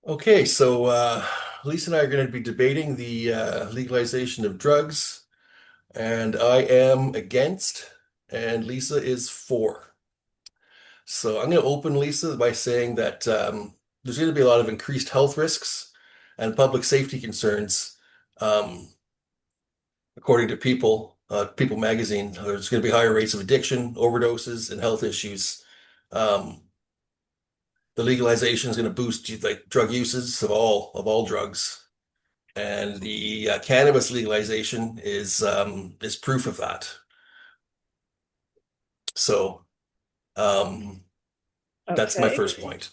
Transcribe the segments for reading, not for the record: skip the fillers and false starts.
Okay, so Lisa and I are going to be debating the legalization of drugs, and I am against, and Lisa is for. So I'm going to open, Lisa, by saying that there's going to be a lot of increased health risks and public safety concerns, um, according to People magazine. There's going to be higher rates of addiction, overdoses, and health issues. Um, the legalization is going to boost like drug uses of all drugs. And the cannabis legalization is proof of that. So that's my Okay. first point.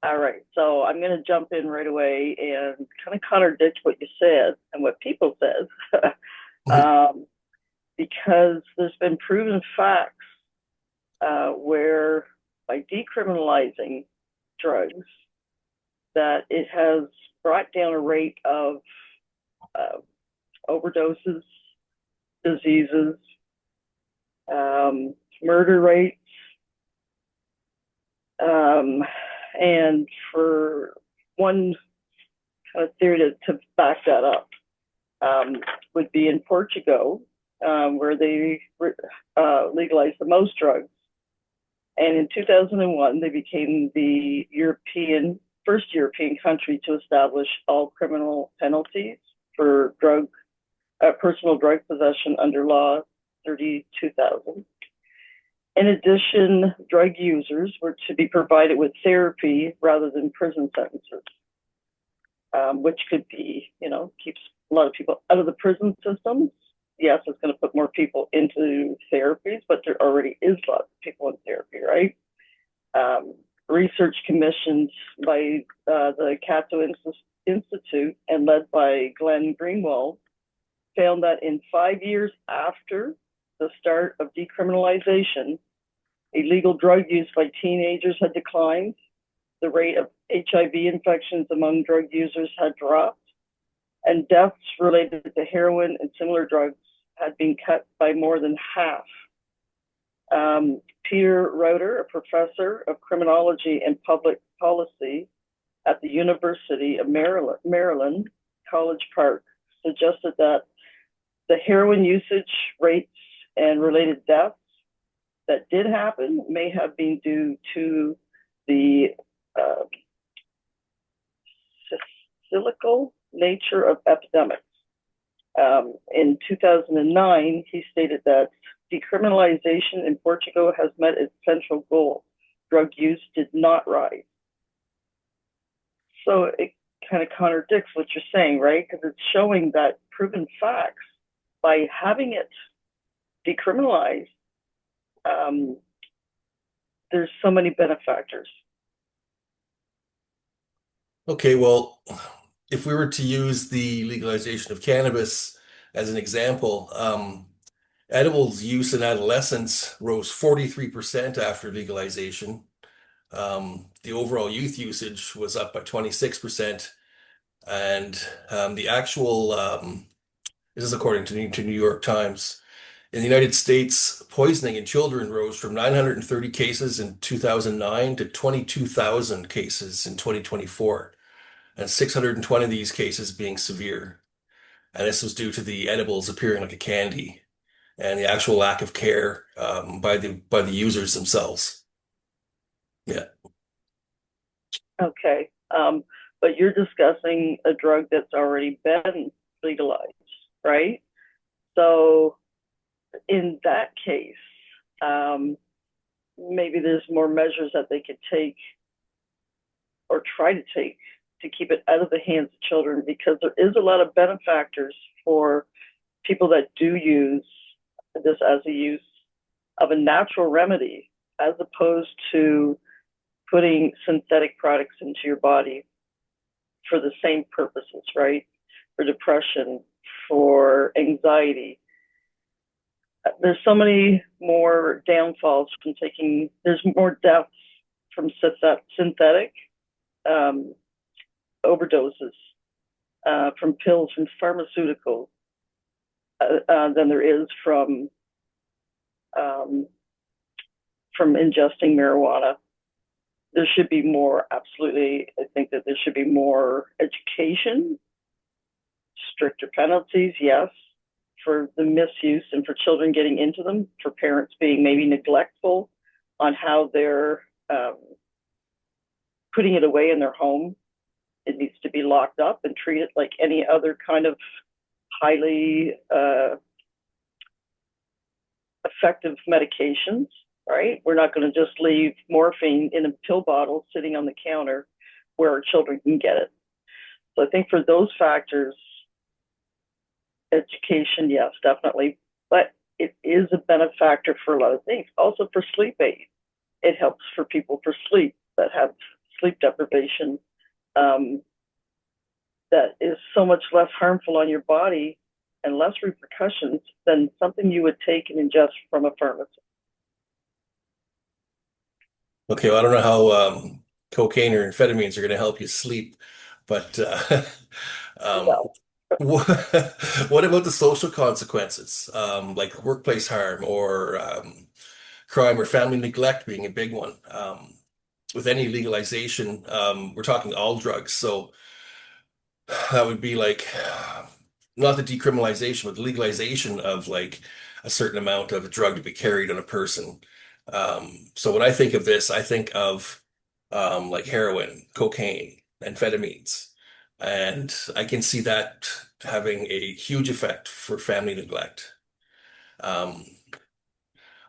All right. So I'm going to jump in right away and kind of contradict what you said and what people said, um, because there's been proven facts where by decriminalizing drugs, that it has brought down a rate of uh, overdoses, diseases, murder rates, um, and for one kind of theory to back that up would be in Portugal, where they legalized the most drugs. And in 2001, they became the first European country to establish all criminal penalties for personal drug possession under Law 32,000. In addition, drug users were to be provided with therapy rather than prison sentences, which could be, keeps a lot of people out of the prison systems. Yes, it's going to put more people into therapies, but there already is lots of people in therapy, right? Research commissioned by the Cato Institute and led by Glenn Greenwald found that in 5 years after the start of decriminalization, illegal drug use by teenagers had declined, the rate of HIV infections among drug users had dropped, and deaths related to heroin and similar drugs had been cut by more than half. Peter Reuter, a professor of criminology and public policy at the University of Maryland, College Park, suggested that the heroin usage rates and related deaths that did happen may have been due to the uh, cyclical nature of epidemics. In 2009, he stated that decriminalization in Portugal has met its central goal. Drug use did not rise. So it kind of contradicts what you're saying, right? Because it's showing that proven facts by having it decriminalized, um, there's so many benefactors. Okay, well, if we were to use the legalization of cannabis as an example, edibles use in adolescents rose 43% after legalization. The overall youth usage was up by 26%, and the actual this is according to New York Times. In the United States, poisoning in children rose from 930 cases in 2009 to 22,000 cases in 2024, and 620 of these cases being severe. And this was due to the edibles appearing like a candy and the actual lack of care by the users themselves. Yeah. Okay. But you're discussing a drug that's already been legalized, right? So in that case, um, maybe there's more measures that they could take or try to take to keep it out of the hands of children, because there is a lot of benefactors for people that do use this as a use of a natural remedy as opposed to putting synthetic products into your body for the same purposes, right? For depression, for anxiety. There's so many more downfalls from taking, there's more deaths from synthetic um, overdoses, from pills, from pharmaceuticals, than there is um, from ingesting marijuana. there should be more, absolutely. I think that there should be more education, stricter penalties, yes, for the misuse and for children getting into them, for parents being maybe neglectful on how they're putting it away in their home. It needs to be locked up and treated like any other kind of highly effective medications, right? We're not going to just leave morphine in a pill bottle sitting on the counter where our children can get it. So I think for those factors, education, yes, definitely. But it is a benefactor for a lot of things. Also for sleep aid. It helps for people for sleep that have sleep deprivation. That is so much less harmful on your body and less repercussions than something you would take and ingest from a pharmacy. Okay, well, I don't know how cocaine or amphetamines are going to help you sleep, but um, Well, what, what about the social consequences, like workplace harm or crime or family neglect being a big one? With any legalization, we're talking all drugs, so that would be like not the decriminalization, but the legalization of like a certain amount of a drug to be carried on a person. So when I think of this, I think of like heroin, cocaine, amphetamines, and I can see that having a huge effect for family neglect. Um,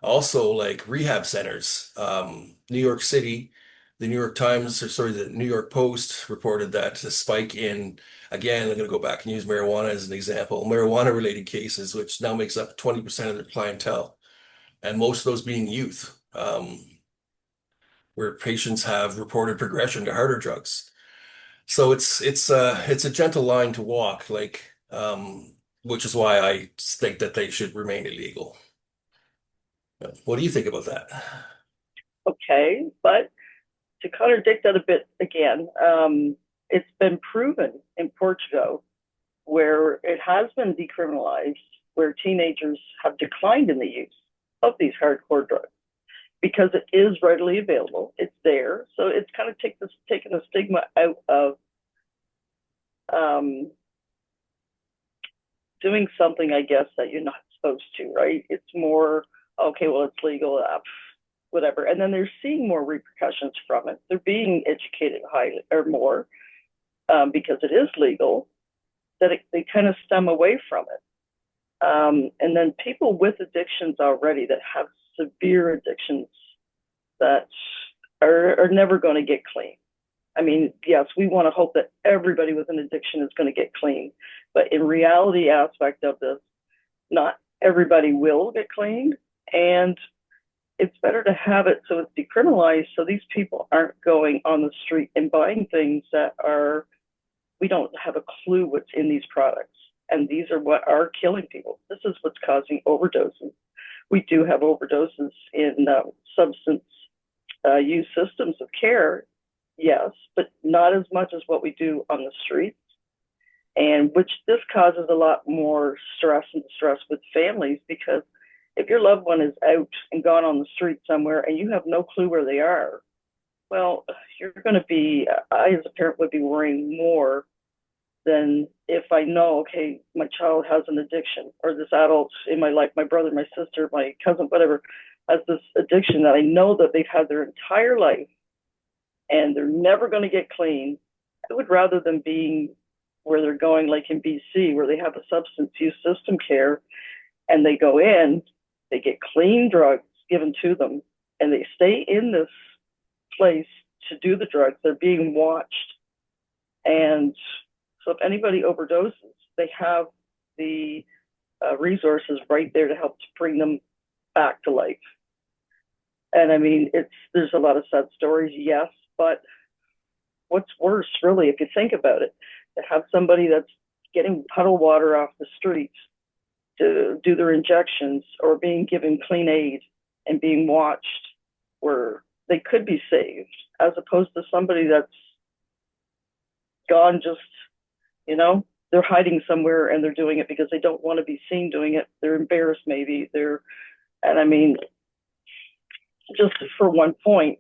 Also, like rehab centers, New York City, the New York Times, or sorry, the New York Post reported that a spike in, again, I'm going to go back and use marijuana as an example, marijuana related cases, which now makes up 20% of their clientele, and most of those being youth, where patients have reported progression to harder drugs. So it's a gentle line to walk, like, which is why I think that they should remain illegal. What do you think about that? okay, but to contradict that a bit again, it's been proven in Portugal where it has been decriminalized, where teenagers have declined in the use of these hardcore drugs because it is readily available. It's there. So it's kind of taken the stigma out of um, doing something, I guess, that you're not supposed to, right? It's more, okay, well, it's legal, whatever. And then they're seeing more repercussions from it. They're being educated highly or more because it is legal, that they kind of stem away from it. And then people with addictions already that have severe addictions that are never going to get clean. I mean, yes, we want to hope that everybody with an addiction is going to get clean, but in reality aspect of this, not everybody will get clean, and it's better to have it so it's decriminalized so these people aren't going on the street and buying things that are, we don't have a clue what's in these products. And these are what are killing people. This is what's causing overdoses. We do have overdoses in substance use systems of care, yes, but not as much as what we do on the streets. And which this causes a lot more stress and distress with families, because if your loved one is out and gone on the street somewhere and you have no clue where they are, well, you're going to be, I as a parent would be worrying more than if I know, okay, my child has an addiction, or this adult in my life, my brother, my sister, my cousin, whatever, has this addiction that I know that they've had their entire life and they're never going to get clean. I would rather them being where they're going, like in BC, where they have a substance use system care and they go in, they get clean drugs given to them, and they stay in this place to do the drugs. They're being watched. And so if anybody overdoses, they have the resources right there to help to bring them back to life. And I mean, there's a lot of sad stories, yes, but what's worse, really, if you think about it, to have somebody that's getting puddle water off the streets to do their injections or being given clean aid and being watched where they could be saved, as opposed to somebody that's gone just, they're hiding somewhere and they're doing it because they don't want to be seen doing it. They're embarrassed, maybe. And I mean, just for one point,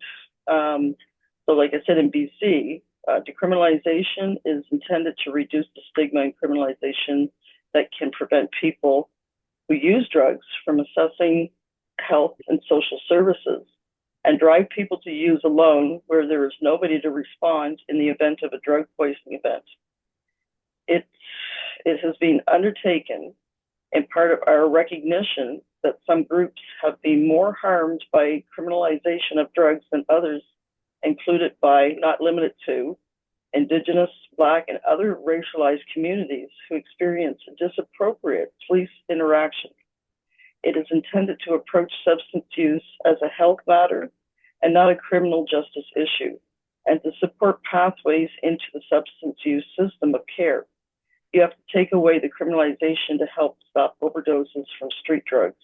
So, like I said, in BC, decriminalization is intended to reduce the stigma and criminalization that can prevent people who use drugs from accessing health and social services and drive people to use alone where there is nobody to respond in the event of a drug poisoning event. It, it has been undertaken in part of our recognition that some groups have been more harmed by criminalization of drugs than others, included by, not limited to, Indigenous, Black, and other racialized communities who experience disappropriate police interaction. It is intended to approach substance use as a health matter and not a criminal justice issue, and to support pathways into the substance use system of care. You have to take away the criminalization to help stop overdoses from street drugs.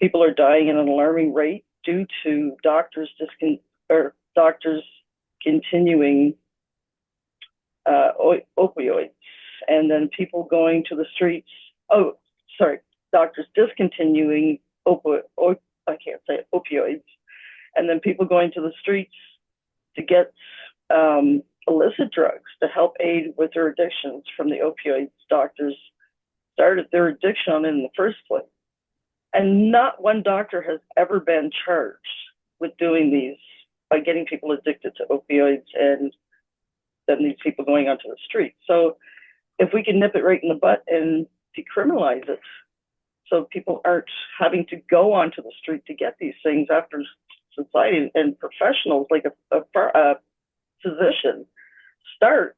People are dying at an alarming rate due to doctors continuing opioids, and then people going to the streets. Doctors discontinuing I can't say opioids, and then people going to the streets to get illicit drugs to help aid with their addictions from the opioids doctors started their addiction on in the first place. And not one doctor has ever been charged with doing these by getting people addicted to opioids and then these people going onto the street. So if we can nip it right in the butt and decriminalize it, so people aren't having to go onto the street to get these things after society and professionals like a physician starts,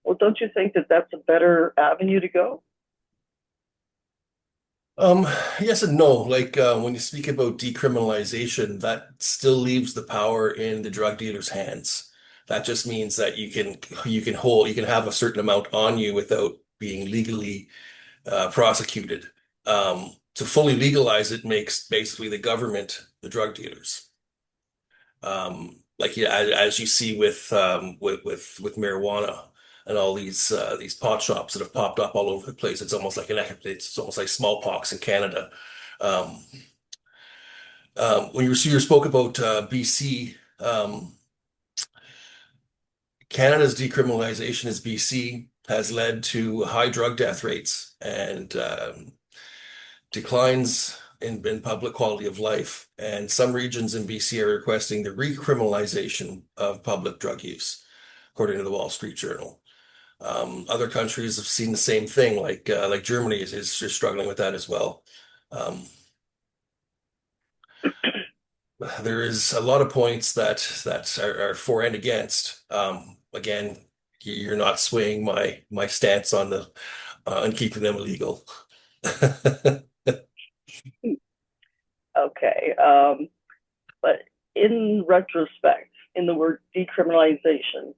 well, don't you think that that's a better avenue to go? Yes and no. Like when you speak about decriminalization, that still leaves the power in the drug dealer's hands. That just means that you can have a certain amount on you without being legally prosecuted. To fully legalize it makes basically the government the drug dealers. Like yeah, as you see with marijuana and all these pot shops that have popped up all over the place. It's almost like smallpox in Canada. Um, when you spoke about BC, Canada's decriminalization as BC has led to high drug death rates and declines in public quality of life. And some regions in BC are requesting the recriminalization of public drug use, according to the Wall Street Journal. Other countries have seen the same thing, like Germany is struggling with that as well. Um, there is a lot of points that are for and against. Again, you're not swaying my stance on keeping them illegal. Okay. But in retrospect, in the word decriminalization,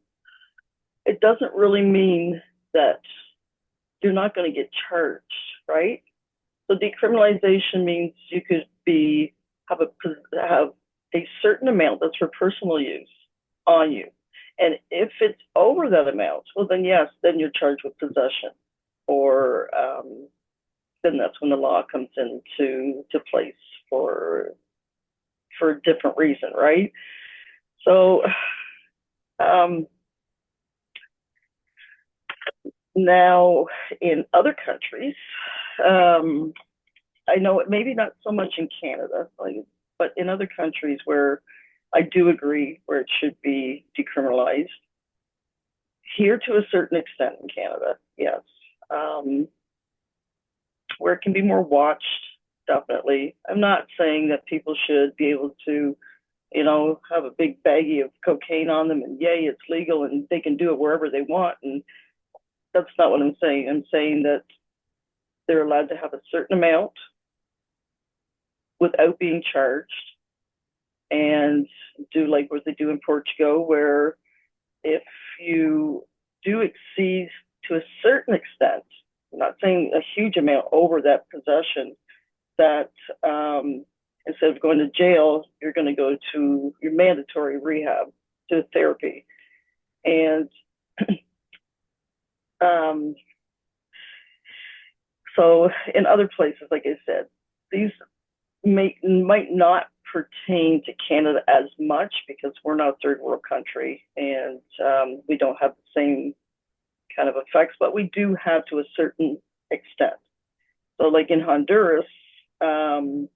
it doesn't really mean that you're not going to get charged, right? So decriminalization means you could have a certain amount that's for personal use on you. And if it's over that amount, well, then yes, then you're charged with possession, or then that's when the law comes into place for a different reason, right? So now in other countries, I know it maybe not so much in Canada, but in other countries where I do agree where it should be decriminalized. Here to a certain extent in Canada, yes. Where it can be more watched, definitely. I'm not saying that people should be able to, have a big baggie of cocaine on them and yay, it's legal and they can do it wherever they want. And that's not what I'm saying. I'm saying that they're allowed to have a certain amount without being charged and do like what they do in Portugal, where if you do exceed to a certain extent, I'm not saying a huge amount over that possession, that instead of going to jail, you're going to go to your mandatory rehab, to therapy. And so in other places, like I said, these might not pertain to Canada as much because we're not a third world country and we don't have the same kind of effects, but we do have to a certain extent. So, like in Honduras, let me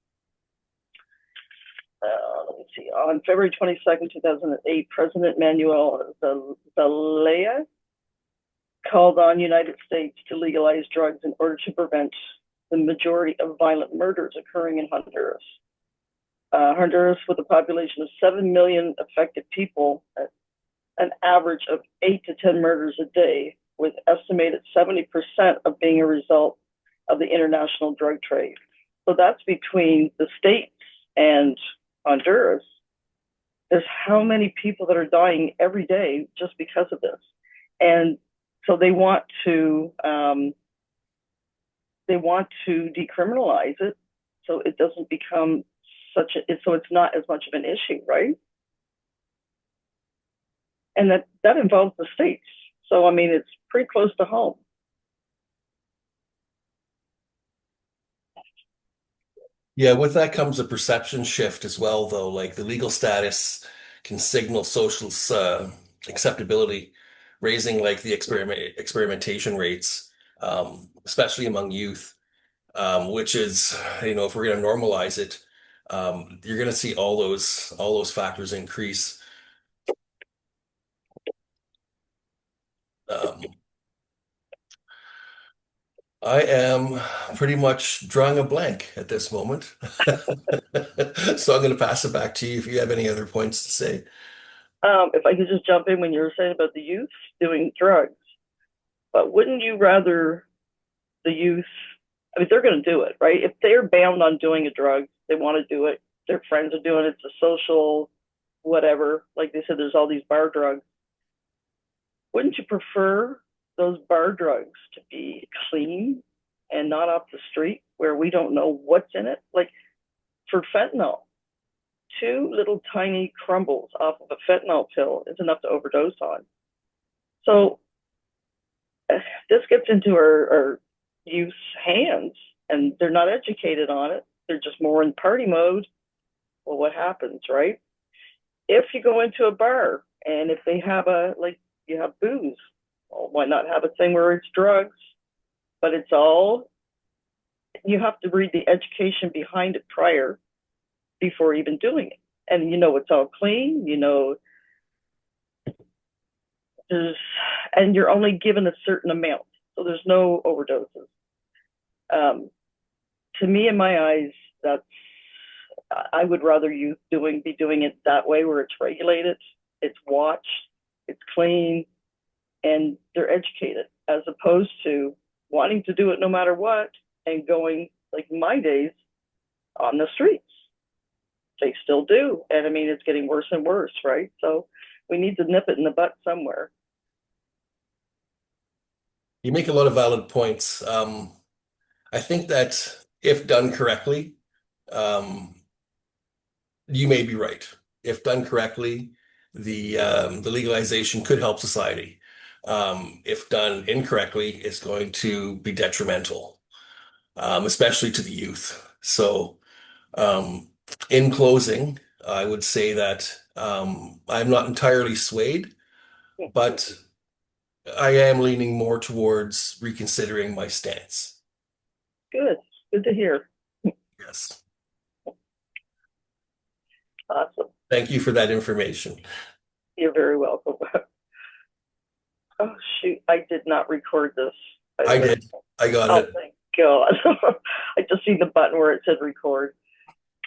see, on February 22nd, 2008, President Manuel Zelaya called on United States to legalize drugs in order to prevent the majority of violent murders occurring in Honduras. Honduras, with a population of 7 million affected people, an average of 8 to 10 murders a day, with estimated 70% of being a result of the international drug trade. So that's between the states and Honduras. There's how many people that are dying every day just because of this. And so they want to decriminalize it so it doesn't become so it's not as much of an issue, right? And that involves the states. So I mean, it's pretty close to home. Yeah, with that comes a perception shift as well, though. Like the legal status can signal social acceptability, raising like the experimentation rates, especially among youth, which is, if we're going to normalize it, you're going to see all those factors increase. Um, I am pretty much drawing a blank at this moment. So I'm going to pass it back to you if you have any other points to say. If I could just jump in when you were saying about the youth doing drugs, but wouldn't you rather the youth? I mean, they're going to do it, right? If they're bound on doing a drug, they want to do it. Their friends are doing it. It's a social, whatever. Like they said, there's all these bar drugs. Wouldn't you prefer those bar drugs to be clean and not off the street where we don't know what's in it? Like for fentanyl, 2 little tiny crumbles off of a fentanyl pill is enough to overdose on. So this gets into our youth's hands and they're not educated on it. They're just more in party mode. Well, what happens, right? If you go into a bar and if they have you have booze, well, why not have a thing where it's drugs? But you have to read the education behind it prior before even doing it. And it's all clean, and you're only given a certain amount. So there's no overdoses. To me, in my eyes, I would rather you be doing it that way where it's regulated, it's watched, it's clean, and they're educated, as opposed to wanting to do it no matter what and going, like in my days, on the streets. They still do. And I mean, it's getting worse and worse, right? So we need to nip it in the butt somewhere. You make a lot of valid points. I think that if done correctly, um, you may be right. If done correctly, the legalization could help society. If done incorrectly, it's going to be detrimental, especially to the youth. So, in closing, I would say that I'm not entirely swayed, but I am leaning more towards reconsidering my stance. Good. Good to hear. Yes. Awesome. Thank you for that information. You're very welcome. Oh, shoot. I did not record this. I did. I got Oh, it. thank God. I just seen the button where it said record.